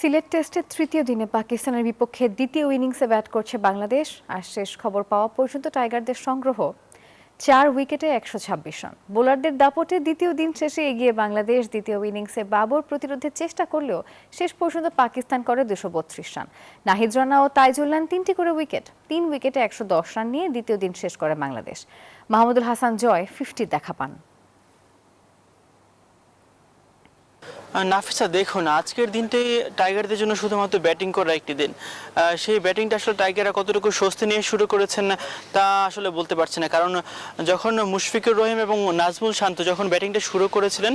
সিলেট টেস্টের তৃতীয় দিনে পাকিস্তানের বিপক্ষে দ্বিতীয় ইনিংসে ব্যাট করছে বাংলাদেশ। আর শেষ খবর পাওয়া পর্যন্ত টাইগারদের সংগ্রহ 4 উইকেটে 126 রান। বোলারদের দাপটে দ্বিতীয় দিন শেষে এগিয়ে বাংলাদেশ। দ্বিতীয় ইনিংসে বাবর প্রতিরোধের চেষ্টা করলেও শেষ পর্যন্ত পাকিস্তান করে 232 রান। নাহিদ রানা ও তাইজুল নেন 3টি করে উইকেট। 3 উইকেটে 110 রান নিয়ে দ্বিতীয় দিন শেষ করে বাংলাদেশ। মাহমুদুল হাসান জয় 50 দেখা পান। নাফিসা, দেখুন আজকের দিনটাই টাইগারদের জন্য শুধুমাত্র ব্যাটিং করার একটি দিন। সেই ব্যাটিংটা আসলে টাইগাররা কতটুকু স্বস্তি নিয়ে শুরু করেছেন তা আসলে বলতে পারছি না, কারণ যখন মুশফিকুর রহিম এবং নাজমুল শান্ত যখন ব্যাটিংটা শুরু করেছিলেন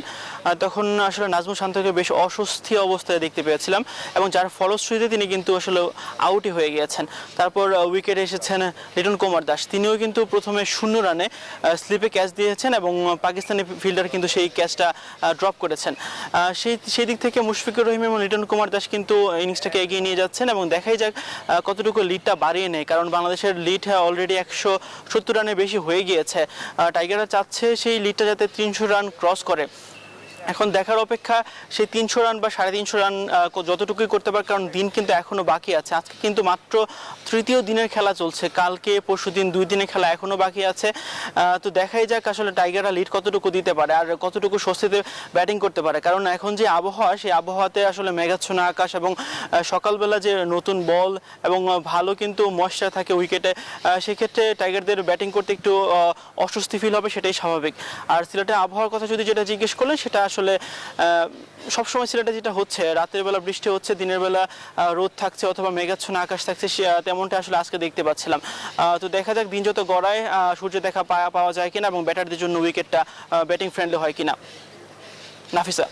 তখন আসলে নাজমুল শান্তকে বেশ অস্বস্তি অবস্থায় দেখতে পেয়েছিলাম এবং যার ফলশ্রুতিতে তিনি কিন্তু আসলে আউটই হয়ে গিয়েছেন। তারপর উইকেটে এসেছেন লিটন কুমার দাস, তিনিও কিন্তু প্রথমে 0 রানে স্লিপে ক্যাচ দিয়েছেন এবং পাকিস্তানি ফিল্ডার কিন্তু সেই ক্যাচটা ড্রপ করেছেন। সেই দিক থেকে মুশফিকুর রহিম এবং লিটন কুমার দাস কিন্তু ইনিংসটাকে এগিয়ে নিয়ে যাচ্ছেন এবং দেখাই যাক কতটুকু লিডটা বাড়িয়ে নেয়, কারণ বাংলাদেশের লিড অলরেডি 170 রানের বেশি হয়ে গিয়েছে। টাইগাররা চাচ্ছে সেই লিডটা যাতে 300 রান ক্রস করে। এখন দেখার অপেক্ষা সেই 300 রান বা 350 রান যতটুকুই করতে পারে, কারণ দিন কিন্তু এখনো বাকি আছে। আজকে কিন্তু মাত্র তৃতীয় দিনের খেলা চলছে, কালকে পরশুদিন 2 দিনের খেলা এখনো বাকি আছে। তো দেখাই যাক আসলে টাইগাররা লিড কতটুকু দিতে পারে আর কতটুকু স্বস্তিতে ব্যাটিং করতে পারে, কারণ এখন যে আবহাওয়া সেই আবহাওয়াতে আসলে মেঘাচ্ছন্ন আকাশ এবং সকালবেলা যে নতুন বল এবং ভালো কিন্তু ময়েশ্চার থাকে উইকেটে, সেক্ষেত্রে টাইগারদের ব্যাটিং করতে একটু অস্বস্তি ফিল হবে, সেটাই স্বাভাবিক। আর সিলেটের আবহাওয়ার কথা যদি যেটা জিজ্ঞেস করলেন, সেটা আসলে সবসময় সিলেটে যেটা হচ্ছে, রাতের বেলা বৃষ্টি হচ্ছে, দিনের বেলা রোদ থাকছে অথবা মেঘাচ্ছন্ন আকাশ থাকছে, তেমনটা আসলে আজকে দেখতে পাচ্ছিলাম। তো দেখা যাক দিন যত গড়ায় সূর্য দেখা পাওয়া যায় কিনা এবং ব্যাটারদের জন্য উইকেটটা ব্যাটিং ফ্রেন্ডলি হয় কিনা। নাফিসা।